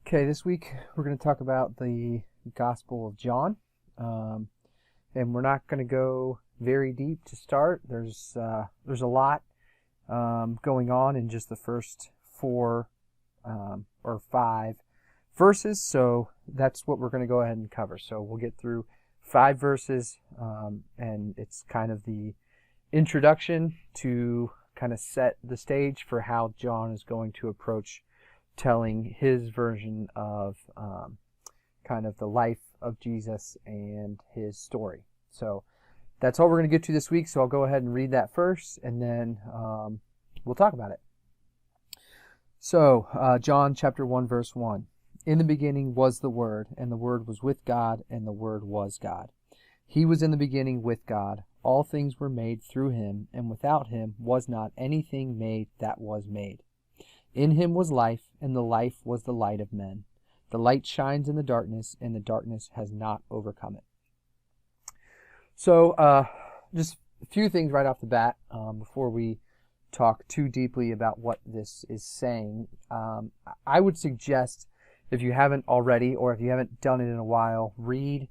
Okay, this week we're going to talk about the Gospel of John, um, and we're not going to go very deep to start. There's a lot going on in just the first four or five verses, so that's what we're going to go ahead and cover. So we'll get through 5 verses, and it's kind of the introduction to kind of set the stage for how John is going to approach telling his version of kind of the life of Jesus and his story. So that's all we're going to get to this week. So I'll go ahead and read that first, and then we'll talk about it. So John chapter 1, verse 1. In the beginning was the Word, and the Word was with God, and the Word was God. He was in the beginning with God. All things were made through him, and without him was not anything made that was made. In him was life, and the life was the light of men. The light shines in the darkness, and the darkness has not overcome it. So, just a few things right off the bat before we talk too deeply about what this is saying. I would suggest, if you haven't already, or if you haven't done it in a while, read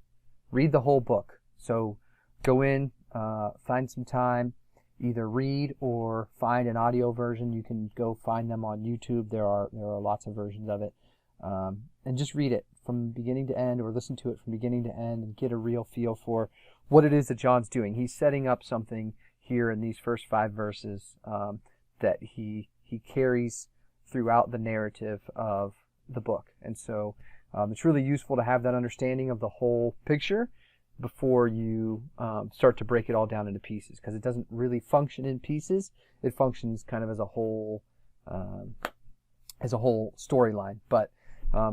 the whole book. So, go in, find some time. Either read or find an audio version. You can go find them on YouTube. There are lots of versions of it. And just read it from beginning to end, or listen to it from beginning to end, and get a real feel for what it is that John's doing. He's setting up something here in these first 5 verses that he carries throughout the narrative of the book. And so it's really useful to have that understanding of the whole picture before you start to break it all down into pieces, because it doesn't really function in pieces. It functions kind of as a whole storyline. But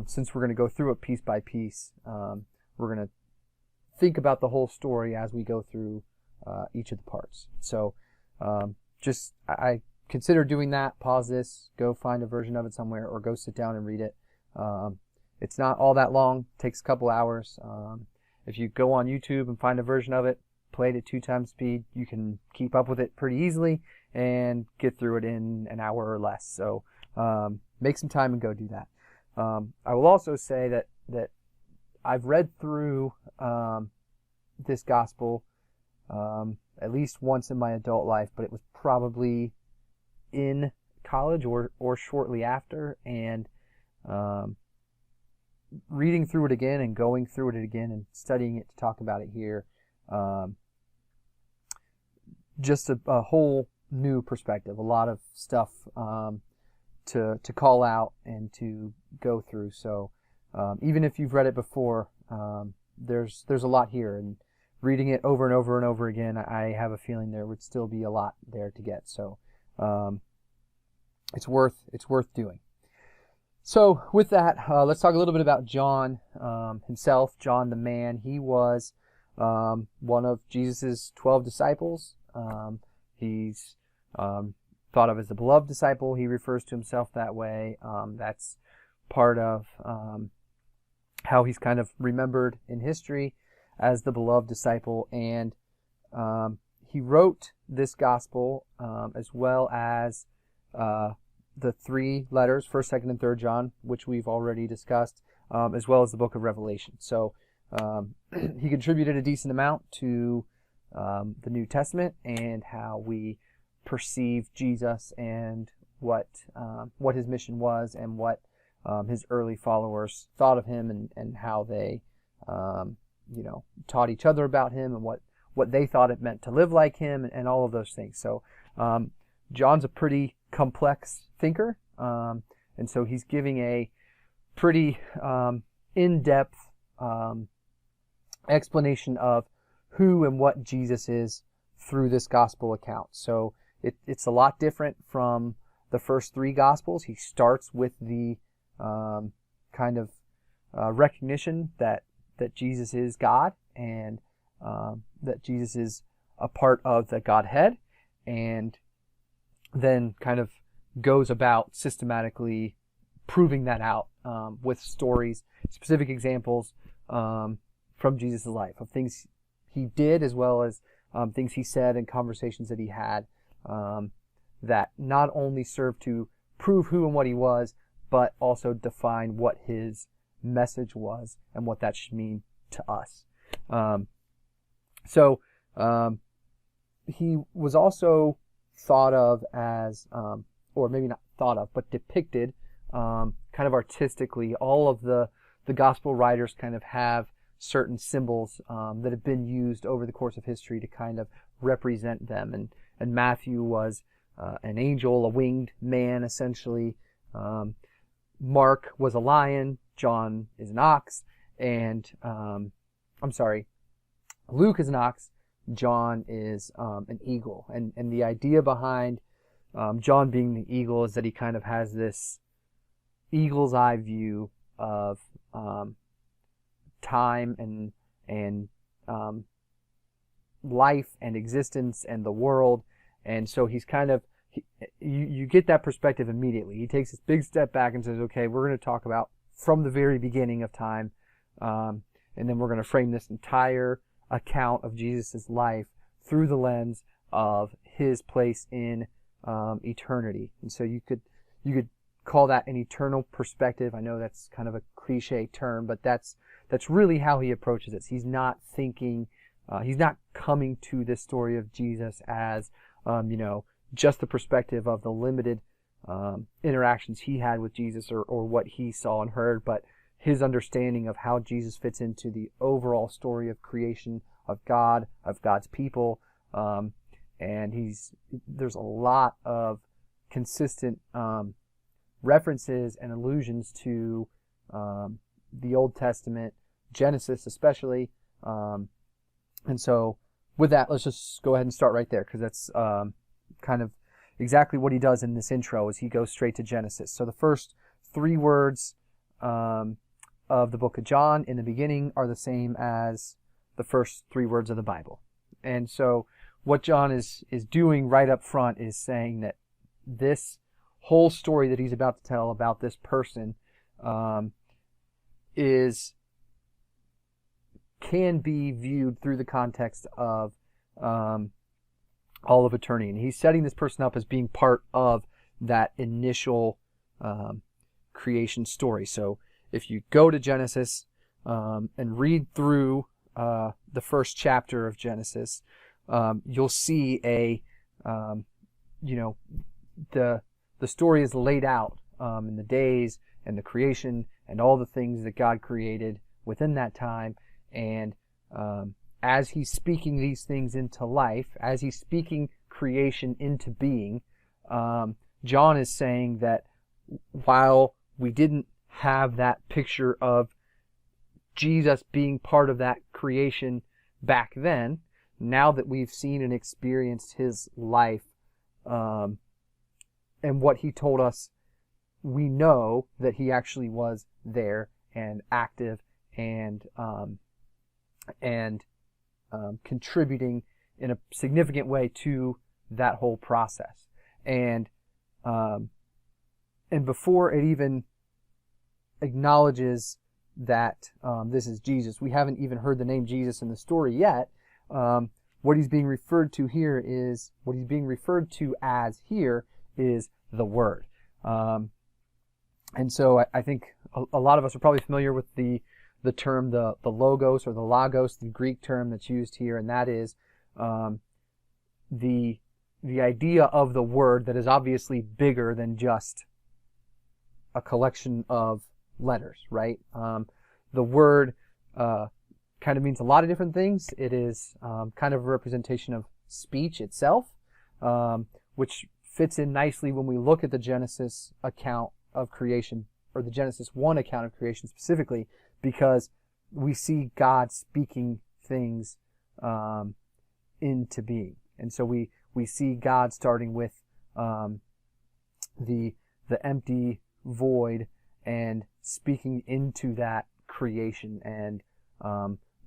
since we're going to go through it piece by piece, we're going to think about the whole story as we go through each of the parts. So I consider doing that. Pause this, go find a version of it somewhere, or go sit down and read it. It's not all that long. It takes a couple hours. If you go on YouTube and find a version of it, play it at 2 times speed, you can keep up with it pretty easily and get through it in an hour or less. So make some time and go do that. I will also say that I've read through this gospel at least once in my adult life, but it was probably in college or shortly after, and reading through it again and going through it again and studying it to talk about it here, just a whole new perspective, a lot of stuff to call out and to go through. So even if you've read it before, there's a lot here, and reading it over and over and over again, I have a feeling there would still be a lot there to get. So it's worth doing. So with that, let's talk a little bit about John himself, John the man. He was one of Jesus' 12 disciples. He's thought of as the beloved disciple. He refers to himself that way. That's part of how he's kind of remembered in history as the beloved disciple. And he wrote this gospel as well as the 3 letters, 1st, 2nd, and 3rd John, which we've already discussed, as well as the book of Revelation. So he contributed a decent amount to the New Testament and how we perceive Jesus and what his mission was, and what his early followers thought of him, and how they taught each other about him, and what they thought it meant to live like him, and all of those things. So John's a pretty complex thinker, and so he's giving a pretty in-depth explanation of who and what Jesus is through this gospel account. So it's a lot different from the first 3 gospels. He starts with the kind of recognition that Jesus is God, and that Jesus is a part of the Godhead, and then kind of goes about systematically proving that out with stories, specific examples from Jesus' life, of things he did, as well as things he said and conversations that he had that not only served to prove who and what he was, but also define what his message was and what that should mean to us. He was also thought of as, or maybe not thought of, but depicted kind of artistically. All of the gospel writers kind of have certain symbols that have been used over the course of history to kind of represent them. And Matthew was an angel, a winged man, essentially. Mark was a lion. John is an ox. And, Luke is an ox. John is an eagle. And the idea behind John being the eagle is that he kind of has this eagle's eye view of time and life and existence and the world. And so he's kind of, you get that perspective immediately. He takes this big step back and says, okay, we're going to talk about from the very beginning of time, and then we're going to frame this entire account of Jesus' life through the lens of his place in eternity. And so you could call that an eternal perspective. I know that's kind of a cliche term, but that's really how he approaches it. He's not thinking, he's not coming to this story of Jesus as just the perspective of the limited interactions he had with Jesus or what he saw and heard, but his understanding of how Jesus fits into the overall story of creation, of God, of God's people. And there's a lot of consistent references and allusions to the Old Testament, Genesis especially. And so with that, let's just go ahead and start right there, because that's kind of exactly what he does in this intro, is he goes straight to Genesis. So the first 3 words of the book of John in the beginning are the same as the first 3 words of the Bible. And so what John is doing right up front is saying that this whole story that he's about to tell about this person can be viewed through the context of all of eternity. And he's setting this person up as being part of that initial creation story. So if you go to Genesis and read through the first chapter of Genesis, you'll see the story is laid out in the days and the creation and all the things that God created within that time. And as he's speaking these things into life, as he's speaking creation into being, John is saying that while we didn't have that picture of Jesus being part of that creation back then, now that we've seen and experienced his life and what he told us, we know that he actually was there and active and contributing in a significant way to that whole process. And before it even acknowledges that this is Jesus, we haven't even heard the name Jesus in the story yet. What he's being referred to here is, what he's being referred to as here is the Word. And so I think a lot of us are probably familiar with the term, the logos or the logos, the Greek term that's used here, and that is the idea of the Word that is obviously bigger than just a collection of letters, right? The Word kind of means a lot of different things. It is kind of a representation of speech itself, which fits in nicely when we look at the Genesis account of creation, or the Genesis 1 account of creation specifically, because we see God speaking things into being. And so we see God starting with the empty void and speaking into that creation, and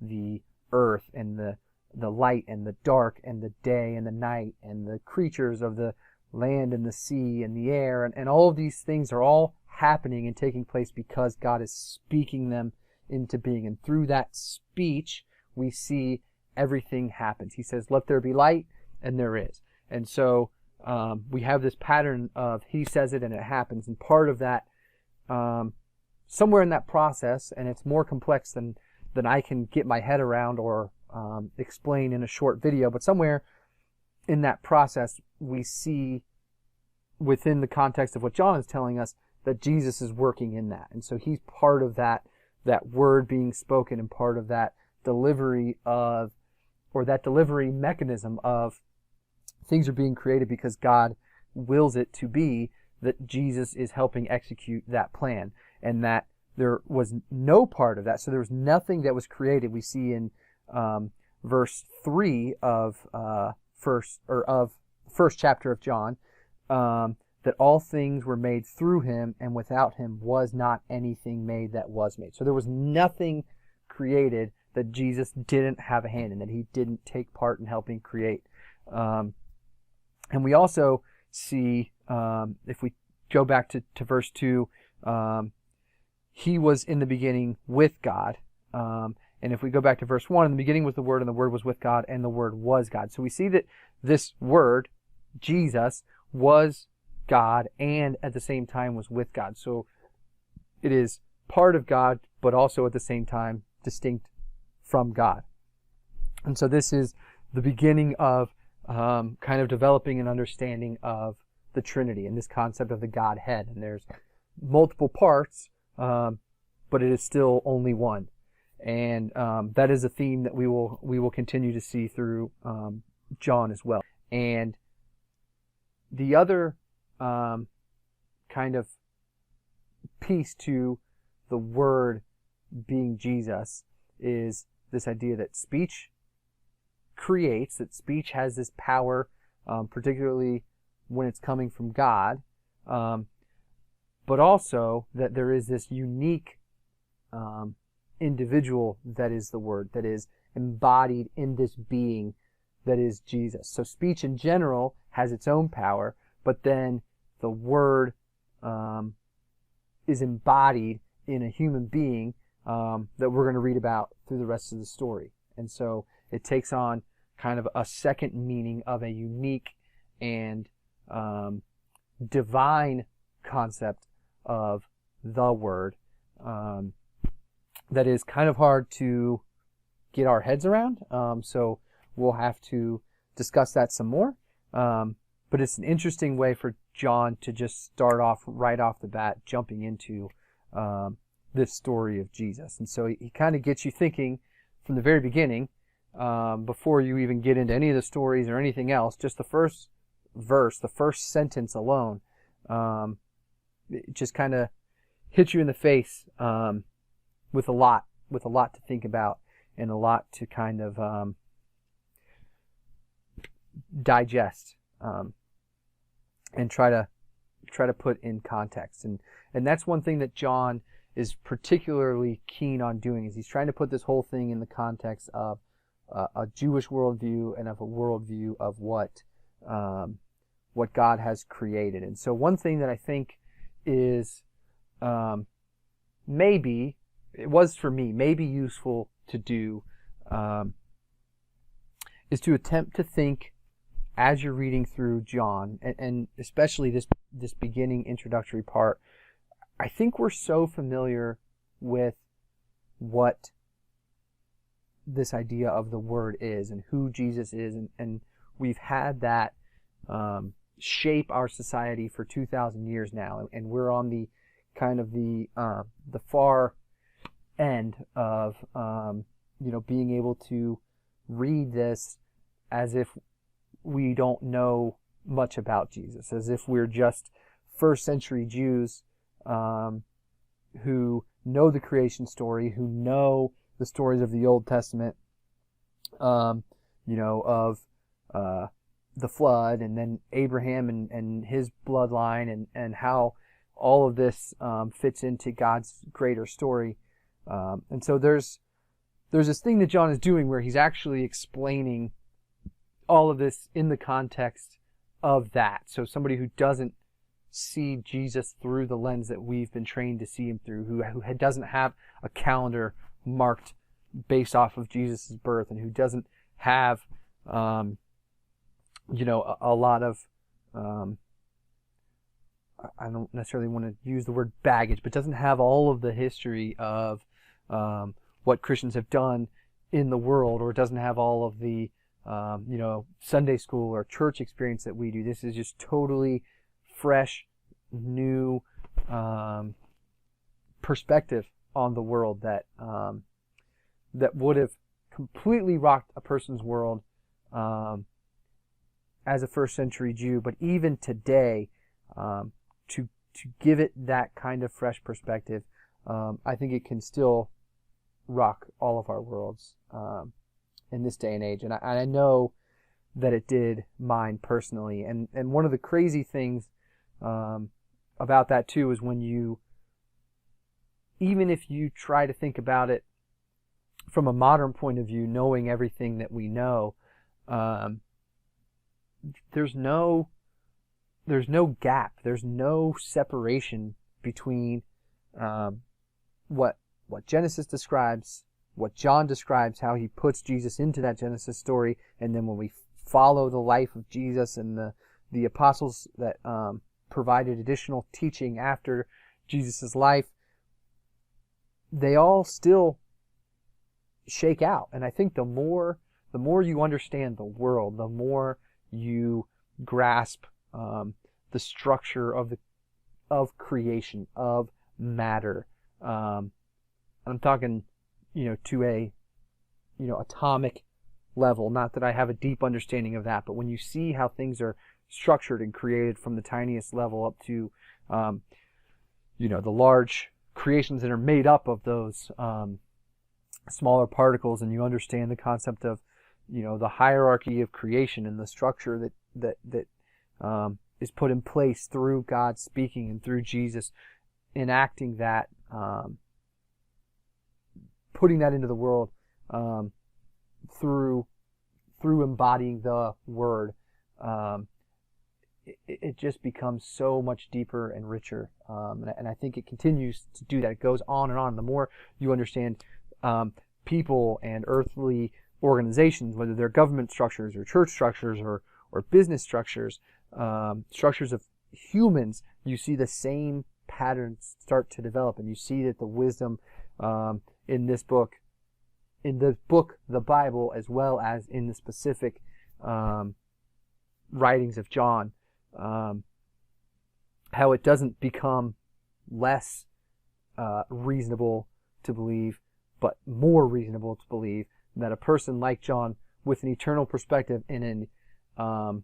the earth and the light and the dark and the day and the night and the creatures of the land and the sea and the air, and all of these things are all happening and taking place because God is speaking them into being. And through that speech, we see everything happens. He says, "Let there be light," and there is. And so we have this pattern of he says it and it happens. And part of that somewhere in that process, and it's more complex than I can get my head around or explain in a short video, but somewhere in that process we see within the context of what John is telling us that Jesus is working in that. And so he's part of that word being spoken and part of that delivery of, or that delivery mechanism of things are being created because God wills it to be, that Jesus is helping execute that plan, and that there was no part of that. So there was nothing that was created. We see in verse 3 of first chapter of John, that all things were made through him, and without him was not anything made that was made. So there was nothing created that Jesus didn't have a hand in, that he didn't take part in helping create. And we also see, if we go back to verse 2, he was in the beginning with God. And if we go back to verse 1, in the beginning was the Word, and the Word was with God, and the Word was God. So we see that this Word, Jesus, was God and at the same time was with God. So it is part of God, but also at the same time distinct from God. And so this is the beginning of kind of developing an understanding of the Trinity and this concept of the Godhead. And there's multiple parts, but it is still only one. And that is a theme that we will continue to see through John as well. And the other kind of piece to the Word being Jesus is this idea that speech creates, that speech has this power, particularly when it's coming from God, but also that there is this unique individual that is the Word, that is embodied in this being that is Jesus. So speech in general has its own power, but then the Word is embodied in a human being that we're going to read about through the rest of the story. And so it takes on kind of a second meaning of a unique and divine concept of the Word that is kind of hard to get our heads around. So we'll have to discuss that some more. But it's an interesting way for John to just start off right off the bat, jumping into this story of Jesus. And so he kind of gets you thinking from the very beginning, before you even get into any of the stories or anything else, just the first verse, the first sentence alone, it just kind of hits you in the face with a lot to think about and a lot to kind of digest and try to put in context. And that's one thing that John is particularly keen on doing, is he's trying to put this whole thing in the context of a Jewish worldview and of a worldview of what God has created. And so one thing that I think is maybe, it was for me, maybe useful to do, is to attempt to think as you're reading through John, and especially this beginning introductory part. I think we're so familiar with what this idea of the Word is and who Jesus is, and we've had that shape our society for 2,000 years now, and we're on the kind of the far end of being able to read this as if we don't know much about Jesus, as if we're just first century Jews who know the creation story, who know the stories of the Old Testament, of the flood, and then Abraham and his bloodline, and how all of this fits into God's greater story. And so there's this thing that John is doing where he's actually explaining all of this in the context of that. So somebody who doesn't see Jesus through the lens that we've been trained to see him through, who doesn't have a calendar marked based off of Jesus' birth, and who doesn't have a lot of I don't necessarily want to use the word baggage, but doesn't have all of the history of what Christians have done in the world, or doesn't have all of the Sunday school or church experience that we do. This is just totally fresh, new perspective on the world that would have completely rocked a person's world as a first century Jew. But even today, to give it that kind of fresh perspective, I think it can still rock all of our worlds in this day and age. And I know that it did mine personally. And one of the crazy things about that too is when even if you try to think about it from a modern point of view, knowing everything that we know, there's no gap, there's no separation between what Genesis describes, what John describes, how he puts Jesus into that Genesis story, and then when we follow the life of Jesus and the apostles that provided additional teaching after Jesus' life, they all still shake out. And I think the more you understand the world, the more you grasp the structure of creation, of matter. I'm talking, to a atomic level. Not that I have a deep understanding of that, but when you see how things are structured and created from the tiniest level up to, the large creations that are made up of those smaller particles, and you understand the concept of, the hierarchy of creation and the structure that is put in place through God speaking and through Jesus enacting that, putting that into the world through embodying the Word. It just becomes so much deeper and richer, and I think it continues to do that. It goes on and on. The more you understand people and earthly organizations, whether they're government structures or church structures or business structures, structures of humans, you see the same patterns start to develop, and you see that the wisdom in this book, the Bible, as well as in the specific writings of John, how it doesn't become less reasonable to believe, but more reasonable to believe that a person like John, with an eternal perspective in an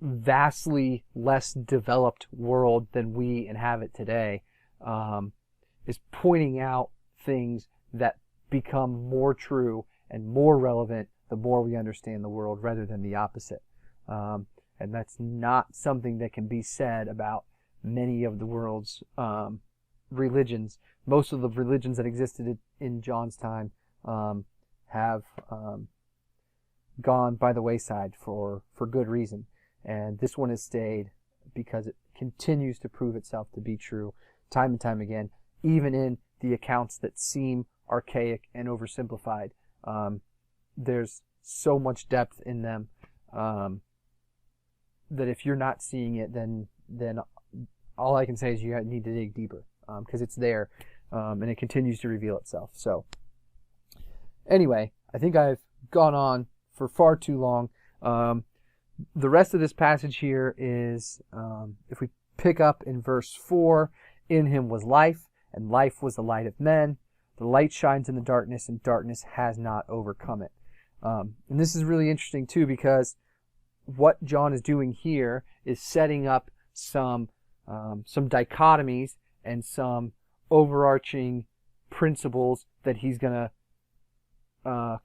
vastly less developed world than we inhabit today, is pointing out things that become more true and more relevant the more we understand the world, rather than the opposite. And that's not something that can be said about many of the world's religions. Most of the religions that existed in John's time have gone by the wayside for good reason. And this one has stayed because it continues to prove itself to be true time and time again, even in the accounts that seem archaic and oversimplified. There's so much depth in them that if you're not seeing it, then all I can say is you need to dig deeper, because it's there, and it continues to reveal itself. So anyway, I think I've gone on for far too long. The rest of this passage here is, if we pick up in verse 4, in him was life, and life was the light of men. The light shines in the darkness, and darkness has not overcome it. And this is really interesting too, because what John is doing here is setting up some dichotomies and some overarching principles that he's going to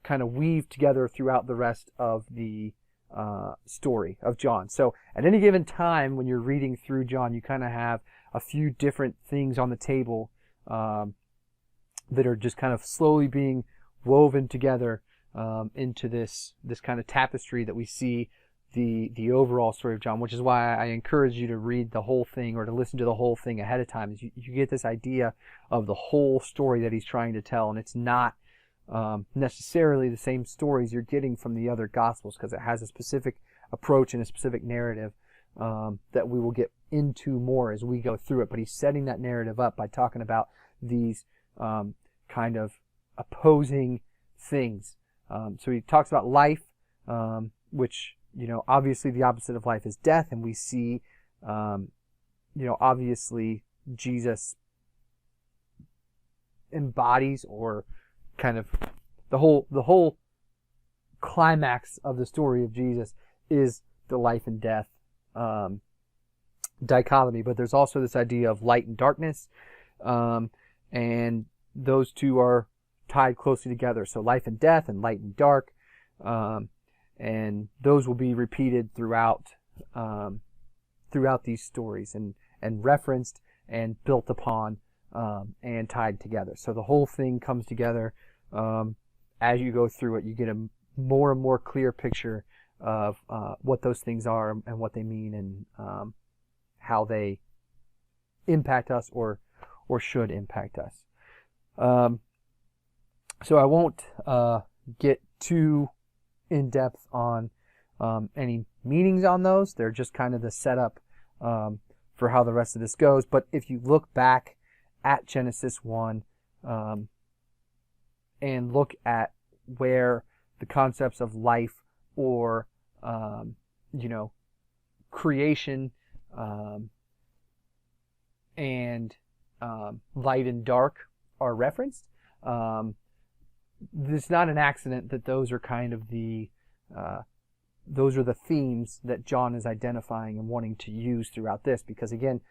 kind of weave together throughout the rest of the story of John. So at any given time when you're reading through John, you kind of have a few different things on the table that are just kind of slowly being woven together into this kind of tapestry that we see the overall story of John, which is why I encourage you to read the whole thing or to listen to the whole thing ahead of time. Is you get this idea of the whole story that he's trying to tell, and it's not necessarily the same stories you're getting from the other Gospels, because it has a specific approach and a specific narrative that we will get into more as we go through it. But he's setting that narrative up by talking about these kind of opposing things. So he talks about life, which, obviously the opposite of life is death. And we see, obviously Jesus embodies, or kind of the whole climax of the story of Jesus is the life and death dichotomy. But there's also this idea of light and darkness, and those two are tied closely together. So life and death and light and dark, and those will be repeated throughout these stories, and referenced and built upon, and tied together. So the whole thing comes together. As you go through it, you get a more and more clear picture of what those things are and what they mean, and how they impact us or should impact us. So I won't get too in depth on any meanings on those. They're just kind of the setup for how the rest of this goes. But if you look back at Genesis 1 and look at where the concepts of life, or creation, and light and dark are referenced, it's not an accident that those are kind of those are the themes that John is identifying and wanting to use throughout this, because again,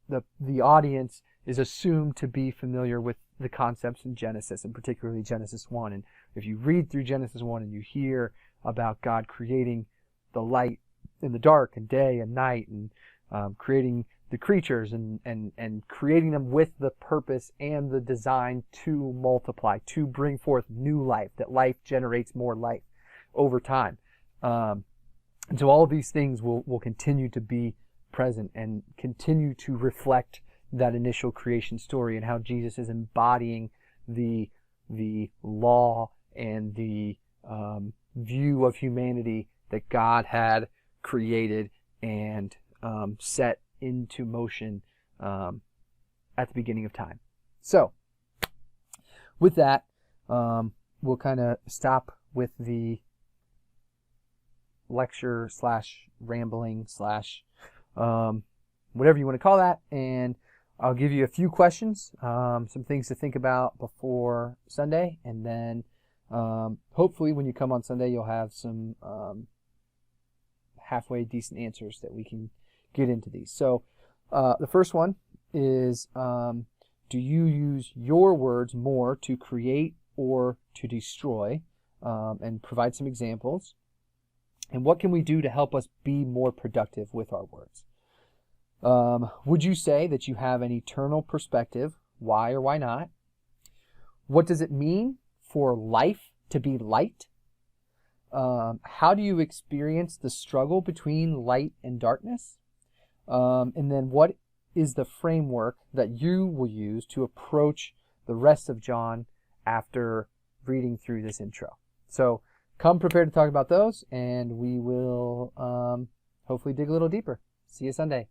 the audience is assumed to be familiar with the concepts in Genesis, and particularly Genesis 1. And if you read through Genesis 1 and you hear about God creating the light and the dark and day and night, and creating the creatures, and creating them with the purpose and the design to multiply, to bring forth new life, that life generates more life over time. And so all of these things will continue to be present and continue to reflect that initial creation story, and how Jesus is embodying the law and the view of humanity that God had created and set into motion at the beginning of time. So with that, we'll kind of stop with the lecture / rambling / whatever you want to call that, and I'll give you a few questions, some things to think about before Sunday, and then hopefully when you come on Sunday you'll have some halfway decent answers that we can get into these. So the first one is, do you use your words more to create or to destroy? And provide some examples. And what can we do to help us be more productive with our words? Would you say that you have an eternal perspective? Why or why not? What does it mean for life to be light? How do you experience the struggle between light and darkness? And then what is the framework that you will use to approach the rest of John after reading through this intro? So come prepared to talk about those, and we will hopefully dig a little deeper. See you Sunday.